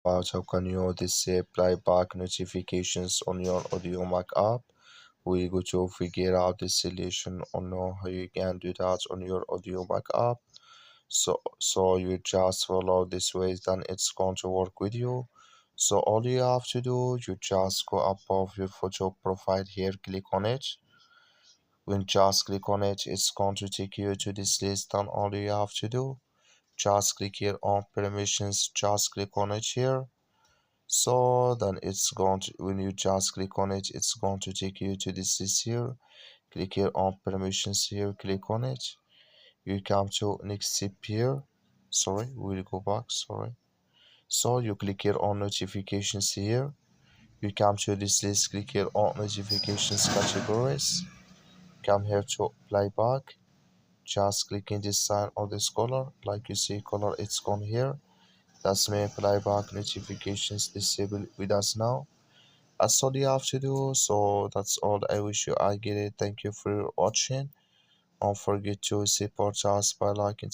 About how can you disable playback notifications on your Audiomack app. We're going to figure out the solution on how you can do that on your Audiomack app. So you just follow this way, then it's going to work with you. So all you have to do, you just go above your photo profile here, click on it. When just click on it, it's going to take you to this list. Then all you have to do, just click here on permissions, just click on it here. So then it's going to, when you just click on it, it's going to take you to this list here. Click here on permissions here, click on it. You come to next step here. Sorry, we'll go back, sorry. So you click here on notifications here. You come to this list, click here on notifications categories. Come here to playback. Just click in this sign or this color, like you see color, it's gone here. That's me playback notifications disabled with us now. That's all you have to do. So that's all. I wish you I get it. Thank you for watching. Don't forget to support us by liking.